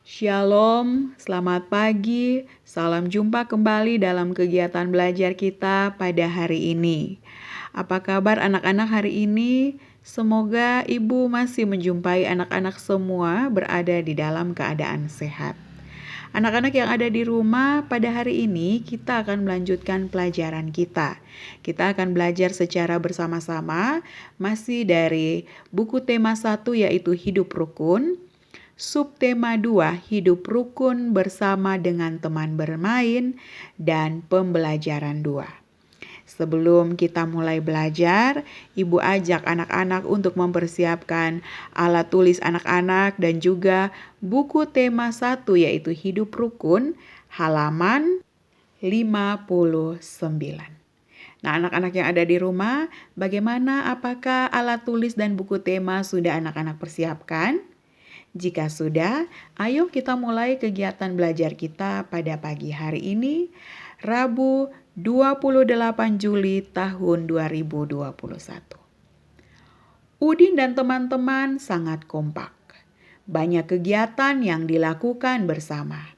Shalom, selamat pagi. Salam jumpa kembali dalam kegiatan belajar kita pada hari ini. Apa kabar anak-anak hari ini? Semoga ibu masih menjumpai anak-anak semua berada di dalam keadaan sehat. Anak-anak yang ada di rumah, pada hari ini kita akan melanjutkan pelajaran kita. Kita akan belajar secara bersama-sama, masih dari buku tema 1 yaitu Hidup Rukun. Subtema 2, hidup rukun bersama dengan teman bermain, dan pembelajaran 2. Sebelum kita mulai belajar, Ibu ajak anak-anak untuk mempersiapkan alat tulis anak-anak dan juga buku tema 1 yaitu hidup rukun, halaman 59. Nah, anak-anak yang ada di rumah, bagaimana, apakah alat tulis dan buku tema sudah anak-anak persiapkan? Jika sudah, ayo kita mulai kegiatan belajar kita pada pagi hari ini, Rabu 28 Juli tahun 2021. Udin dan teman-teman sangat kompak. Banyak kegiatan yang dilakukan bersama.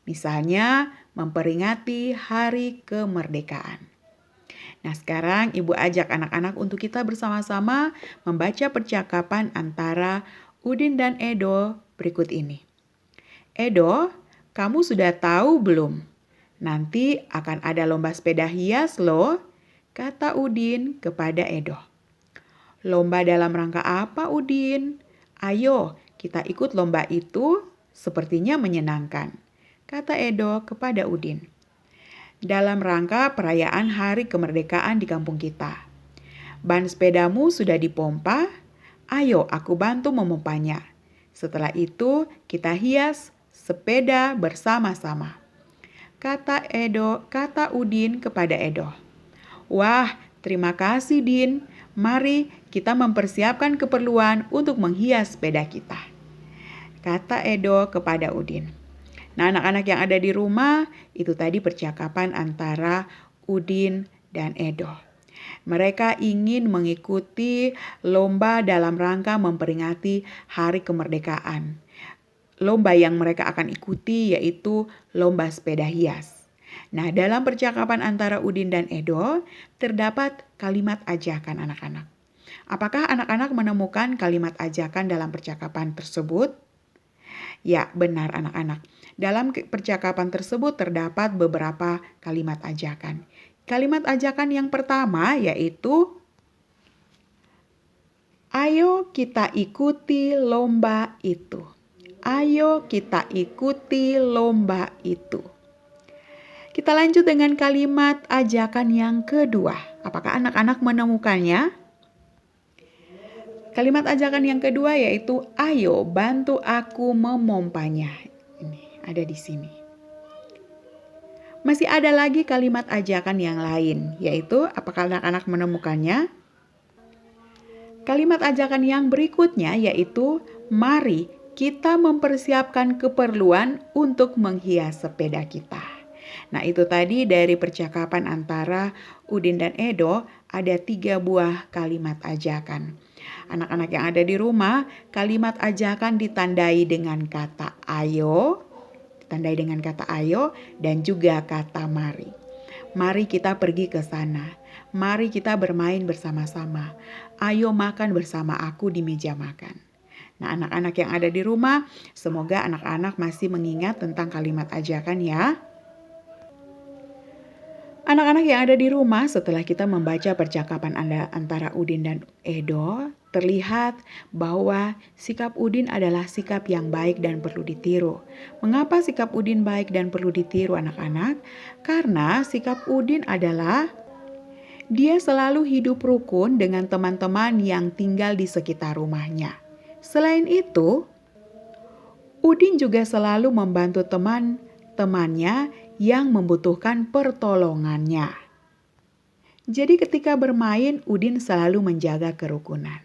Misalnya, memperingati Hari Kemerdekaan. Nah, sekarang Ibu ajak anak-anak untuk kita bersama-sama membaca percakapan antara Udin dan Edo berikut ini. Edo, kamu sudah tahu belum? Nanti akan ada lomba sepeda hias loh, kata Udin kepada Edo. Lomba dalam rangka apa, Udin? Ayo, kita ikut lomba itu, sepertinya menyenangkan, kata Edo kepada Udin. Dalam rangka perayaan Hari Kemerdekaan di kampung kita. Ban sepedamu sudah dipompa? Ayo aku bantu memompanya. Setelah itu kita hias sepeda bersama-sama. Kata Udin kepada Edo. Wah, terima kasih Din. Mari kita mempersiapkan keperluan untuk menghias sepeda kita, kata Edo kepada Udin. Nah, anak-anak yang ada di rumah, itu tadi percakapan antara Udin dan Edo. Mereka ingin mengikuti lomba dalam rangka memperingati Hari Kemerdekaan. Lomba yang mereka akan ikuti yaitu lomba sepeda hias. Nah, dalam percakapan antara Udin dan Edo, terdapat kalimat ajakan anak-anak. Apakah anak-anak menemukan kalimat ajakan dalam percakapan tersebut? Ya, benar anak-anak. Dalam percakapan tersebut terdapat beberapa kalimat ajakan. Kalimat ajakan yang pertama yaitu, ayo kita ikuti lomba itu. Ayo kita ikuti lomba itu. Kita lanjut dengan kalimat ajakan yang kedua. Apakah anak-anak menemukannya? Kalimat ajakan yang kedua yaitu, ayo bantu aku memompanya. Ini ada di sini. Masih ada lagi kalimat ajakan yang lain, yaitu apakah anak-anak menemukannya? Kalimat ajakan yang berikutnya yaitu, mari kita mempersiapkan keperluan untuk menghias sepeda kita. Nah, itu tadi dari percakapan antara Udin dan Edo, ada 3 buah kalimat ajakan. Anak-anak yang ada di rumah, kalimat ajakan ditandai dengan kata ayo, dan juga kata mari. Mari kita pergi ke sana. Mari kita bermain bersama-sama. Ayo makan bersama aku di meja makan. Nah, anak-anak yang ada di rumah, semoga anak-anak masih mengingat tentang kalimat ajakan ya. Anak-anak yang ada di rumah, setelah kita membaca percakapan antara Udin dan Edo, terlihat bahwa sikap Udin adalah sikap yang baik dan perlu ditiru. Mengapa sikap Udin baik dan perlu ditiru anak-anak? Karena sikap Udin adalah dia selalu hidup rukun dengan teman-teman yang tinggal di sekitar rumahnya. Selain itu, Udin juga selalu membantu teman-temannya yang membutuhkan pertolongannya. Jadi ketika bermain, Udin selalu menjaga kerukunan.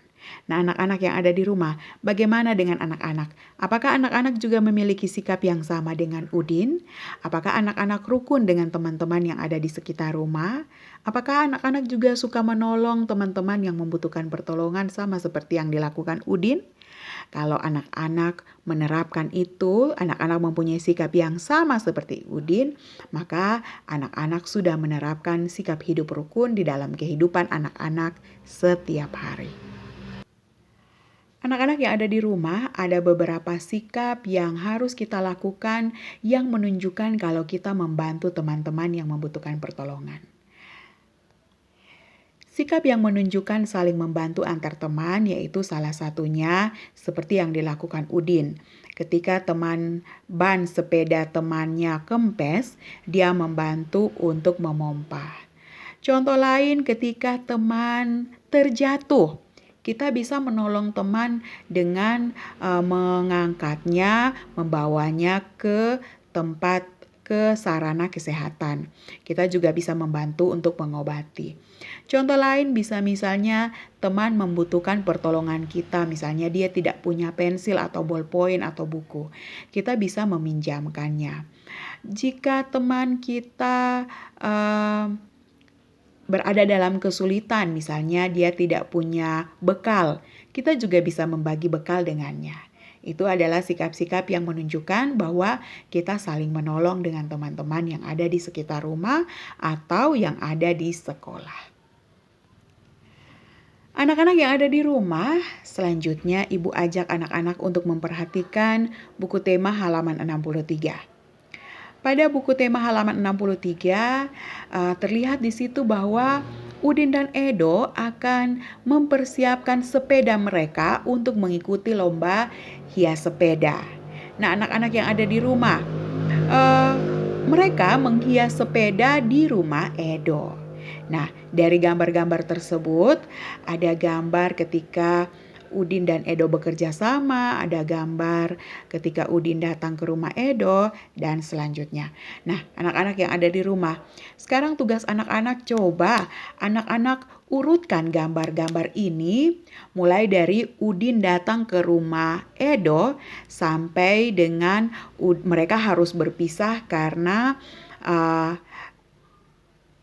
Nah, anak-anak yang ada di rumah, bagaimana dengan anak-anak? Apakah anak-anak juga memiliki sikap yang sama dengan Udin? Apakah anak-anak rukun dengan teman-teman yang ada di sekitar rumah? Apakah anak-anak juga suka menolong teman-teman yang membutuhkan pertolongan sama seperti yang dilakukan Udin? Kalau anak-anak menerapkan itu, anak-anak mempunyai sikap yang sama seperti Udin, maka anak-anak sudah menerapkan sikap hidup rukun di dalam kehidupan anak-anak setiap hari. Anak-anak yang ada di rumah, ada beberapa sikap yang harus kita lakukan yang menunjukkan kalau kita membantu teman-teman yang membutuhkan pertolongan. Sikap yang menunjukkan saling membantu antar teman yaitu salah satunya seperti yang dilakukan Udin. Ketika teman ban sepeda temannya kempes, dia membantu untuk memompa. Contoh lain ketika teman terjatuh, kita bisa menolong teman dengan mengangkatnya, membawanya ke sarana kesehatan. Kita juga bisa membantu untuk mengobati. Contoh lain bisa misalnya teman membutuhkan pertolongan kita, misalnya dia tidak punya pensil atau ballpoint atau buku. Kita bisa meminjamkannya. Jika teman kita berada dalam kesulitan, misalnya dia tidak punya bekal, kita juga bisa membagi bekal dengannya. Itu adalah sikap-sikap yang menunjukkan bahwa kita saling menolong dengan teman-teman yang ada di sekitar rumah atau yang ada di sekolah. Anak-anak yang ada di rumah, selanjutnya Ibu ajak anak-anak untuk memperhatikan buku tema halaman 63. Pada buku tema halaman 63, terlihat di situ bahwa Udin dan Edo akan mempersiapkan sepeda mereka untuk mengikuti lomba hias sepeda. Nah, anak-anak yang ada di rumah, mereka menghias sepeda di rumah Edo. Nah, dari gambar-gambar tersebut, ada gambar ketika Udin dan Edo bekerja sama, ada gambar ketika Udin datang ke rumah Edo, dan selanjutnya. Nah, anak-anak yang ada di rumah, sekarang tugas anak-anak coba anak-anak urutkan gambar-gambar ini mulai dari Udin datang ke rumah Edo sampai dengan mereka harus berpisah karena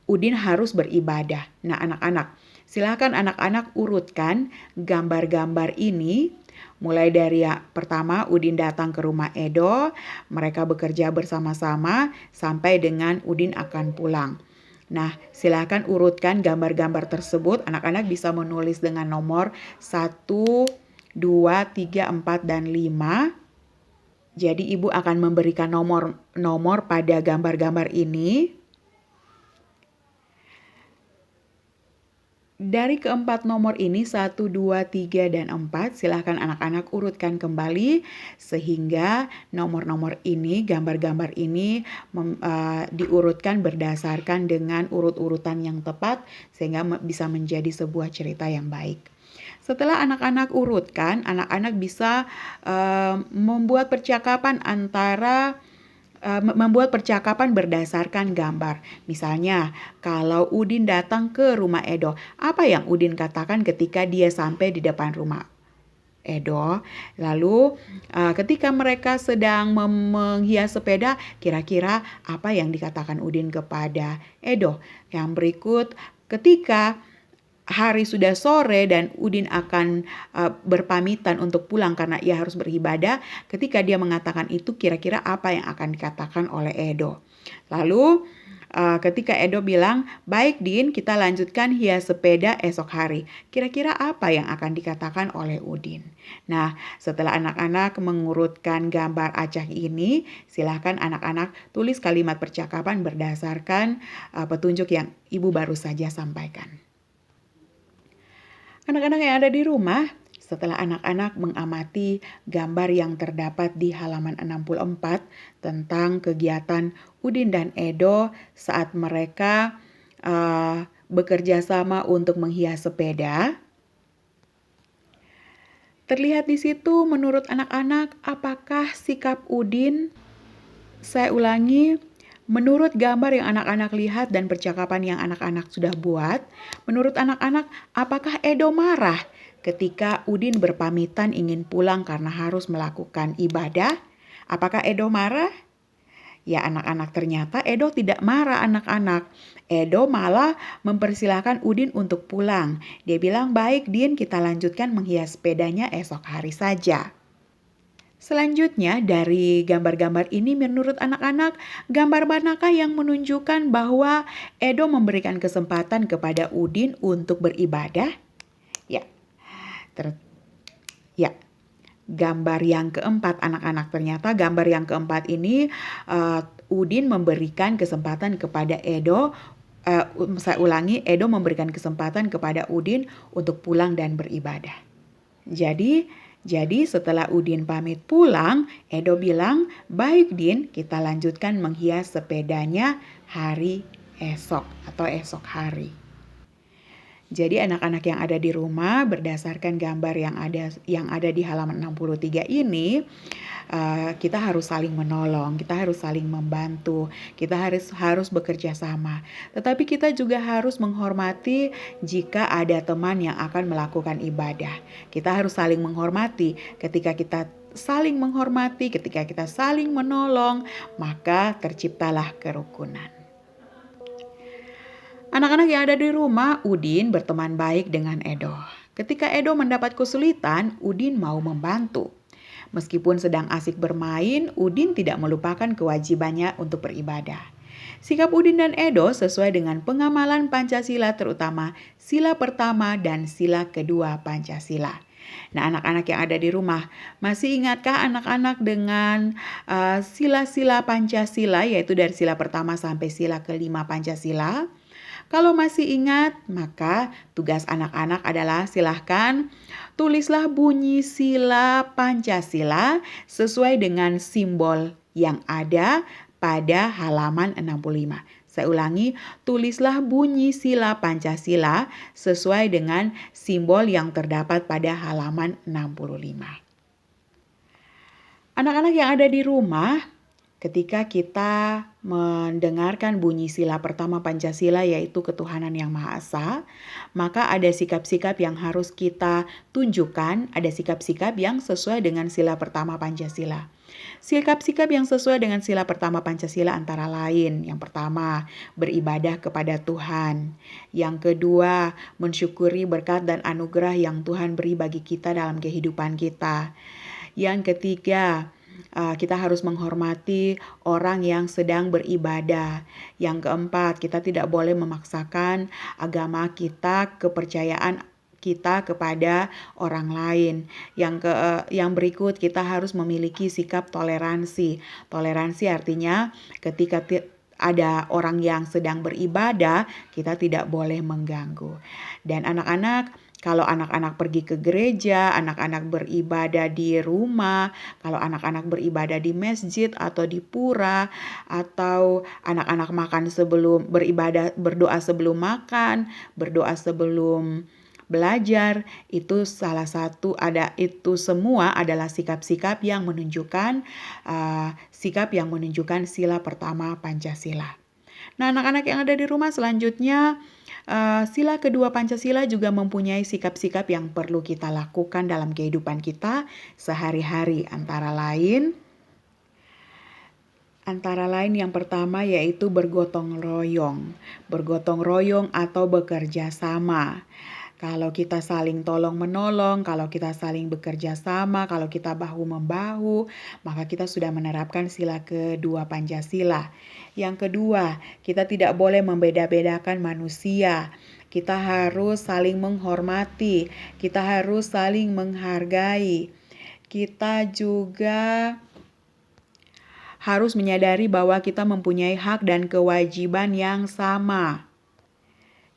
Udin harus beribadah. Nah, anak-anak, silakan anak-anak urutkan gambar-gambar ini. Mulai dari pertama Udin datang ke rumah Edo, mereka bekerja bersama-sama sampai dengan Udin akan pulang. Nah, silakan urutkan gambar-gambar tersebut. Anak-anak bisa menulis dengan nomor 1, 2, 3, 4, dan 5. Jadi ibu akan memberikan nomor pada gambar-gambar ini. Dari keempat nomor ini 1, 2, 3, dan 4 silahkan anak-anak urutkan kembali sehingga nomor-nomor ini, gambar-gambar ini diurutkan berdasarkan dengan urut-urutan yang tepat sehingga bisa menjadi sebuah cerita yang baik. Setelah anak-anak urutkan, anak-anak bisa membuat percakapan berdasarkan gambar. Misalnya, kalau Udin datang ke rumah Edo, apa yang Udin katakan ketika dia sampai di depan rumah Edo? Lalu ketika mereka sedang menghias sepeda, kira-kira apa yang dikatakan Udin kepada Edo? Yang berikut, ketika hari sudah sore dan Udin akan berpamitan untuk pulang karena ia harus beribadah. Ketika dia mengatakan itu, kira-kira apa yang akan dikatakan oleh Edo? Lalu ketika Edo bilang, baik Din, kita lanjutkan hias sepeda esok hari. Kira-kira apa yang akan dikatakan oleh Udin? Nah, setelah anak-anak mengurutkan gambar acak ini, silahkan anak-anak tulis kalimat percakapan berdasarkan petunjuk yang Ibu baru saja sampaikan. Anak-anak yang ada di rumah, setelah anak-anak mengamati gambar yang terdapat di halaman 64 tentang kegiatan Udin dan Edo saat mereka bekerja sama untuk menghias sepeda. Terlihat di situ menurut anak-anak apakah sikap Udin, saya ulangi, menurut gambar yang anak-anak lihat dan percakapan yang anak-anak sudah buat, menurut anak-anak apakah Edo marah ketika Udin berpamitan ingin pulang karena harus melakukan ibadah? Apakah Edo marah? Ya anak-anak, ternyata Edo tidak marah anak-anak. Edo malah mempersilahkan Udin untuk pulang. Dia bilang, baik Din, kita lanjutkan menghias sepedanya esok hari saja. Selanjutnya, dari gambar-gambar ini menurut anak-anak, gambar manakah yang menunjukkan bahwa Edo memberikan kesempatan kepada Udin untuk beribadah? Ya, ter- ya. Gambar yang keempat anak-anak, ternyata gambar yang keempat ini Udin memberikan kesempatan kepada Edo. Saya ulangi, Edo memberikan kesempatan kepada Udin untuk pulang dan beribadah. Jadi setelah Udin pamit pulang, Edo bilang, "Baik Din, kita lanjutkan menghias sepedanya hari esok atau esok hari." Jadi anak-anak yang ada di rumah berdasarkan gambar yang ada di halaman 63 ini, kita harus saling menolong, kita harus saling membantu, kita harus bekerja sama. Tetapi kita juga harus menghormati jika ada teman yang akan melakukan ibadah. Kita harus saling menghormati. Ketika kita saling menghormati, ketika kita saling menolong, maka terciptalah kerukunan. Anak-anak yang ada di rumah, Udin berteman baik dengan Edo. Ketika Edo mendapat kesulitan, Udin mau membantu. Meskipun sedang asik bermain, Udin tidak melupakan kewajibannya untuk beribadah. Sikap Udin dan Edo sesuai dengan pengamalan Pancasila, terutama sila pertama dan sila kedua Pancasila. Nah, anak-anak yang ada di rumah, masih ingatkah anak-anak dengan sila-sila Pancasila, yaitu dari sila pertama sampai sila kelima Pancasila? Kalau masih ingat, maka tugas anak-anak adalah silahkan tulislah bunyi sila Pancasila sesuai dengan simbol yang ada pada halaman 65. Saya ulangi, tulislah bunyi sila Pancasila sesuai dengan simbol yang terdapat pada halaman 65. Anak-anak yang ada di rumah, ketika kita mendengarkan bunyi sila pertama Pancasila, yaitu ketuhanan yang Maha Esa, maka ada sikap-sikap yang harus kita tunjukkan, ada sikap-sikap yang sesuai dengan sila pertama Pancasila. Sikap-sikap yang sesuai dengan sila pertama Pancasila antara lain, yang pertama, beribadah kepada Tuhan. Yang kedua, mensyukuri berkat dan anugerah yang Tuhan beri bagi kita dalam kehidupan kita. Yang ketiga, kita harus menghormati orang yang sedang beribadah. Yang keempat, kita tidak boleh memaksakan agama kita, kepercayaan kita kepada orang lain. Yang berikut, kita harus memiliki sikap toleransi. Toleransi artinya ketika ada orang yang sedang beribadah, kita tidak boleh mengganggu. Dan anak-anak, kalau anak-anak pergi ke gereja, anak-anak beribadah di rumah, kalau anak-anak beribadah di masjid atau di pura, atau anak-anak makan sebelum beribadah, berdoa sebelum makan, berdoa sebelum belajar, itu itu semua adalah sikap-sikap yang menunjukkan sila pertama Pancasila. Nah, anak-anak yang ada di rumah, selanjutnya sila kedua Pancasila juga mempunyai sikap-sikap yang perlu kita lakukan dalam kehidupan kita sehari-hari. Antara lain yang pertama yaitu bergotong royong. Bergotong royong atau bekerja sama. Kalau kita saling tolong-menolong, kalau kita saling bekerja sama, kalau kita bahu-membahu, maka kita sudah menerapkan sila kedua Pancasila. Yang kedua, kita tidak boleh membeda-bedakan manusia. Kita harus saling menghormati, kita harus saling menghargai. Kita juga harus menyadari bahwa kita mempunyai hak dan kewajiban yang sama.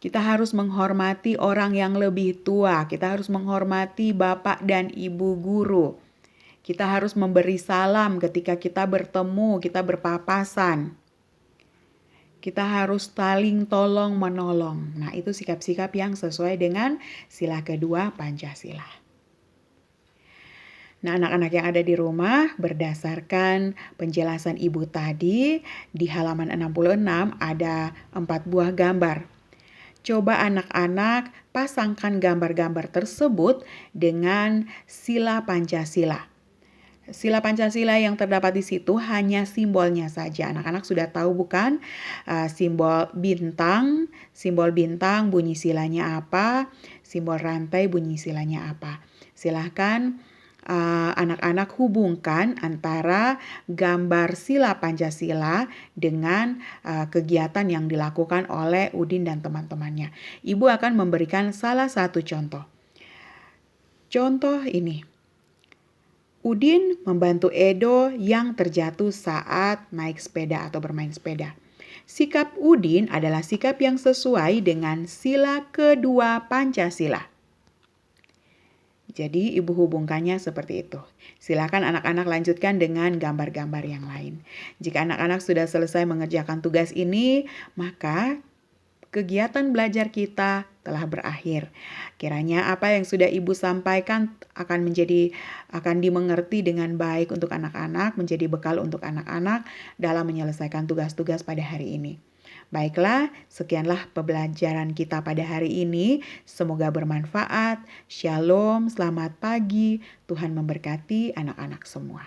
Kita harus menghormati orang yang lebih tua. Kita harus menghormati bapak dan ibu guru. Kita harus memberi salam ketika kita bertemu, kita berpapasan. Kita harus saling tolong menolong. Nah, itu sikap-sikap yang sesuai dengan sila kedua Pancasila. Nah, anak-anak yang ada di rumah, berdasarkan penjelasan ibu tadi, di halaman 66 ada 4 buah gambar. Coba anak-anak pasangkan gambar-gambar tersebut dengan sila Pancasila. Sila Pancasila yang terdapat di situ hanya simbolnya saja. Anak-anak sudah tahu bukan? Simbol bintang bunyi silanya apa? Simbol rantai bunyi silanya apa? Silahkan anak-anak hubungkan antara gambar sila Pancasila dengan kegiatan yang dilakukan oleh Udin dan teman-temannya. Ibu akan memberikan salah satu contoh. Contoh ini. Udin membantu Edo yang terjatuh saat naik sepeda atau bermain sepeda. Sikap Udin adalah sikap yang sesuai dengan sila kedua Pancasila. Jadi ibu hubungkannya seperti itu. Silakan anak-anak lanjutkan dengan gambar-gambar yang lain. Jika anak-anak sudah selesai mengerjakan tugas ini, maka kegiatan belajar kita telah berakhir. Kiranya apa yang sudah ibu sampaikan akan dimengerti dengan baik untuk anak-anak, menjadi bekal untuk anak-anak dalam menyelesaikan tugas-tugas pada hari ini. Baiklah, sekianlah pembelajaran kita pada hari ini. Semoga bermanfaat. Shalom, selamat pagi. Tuhan memberkati anak-anak semua.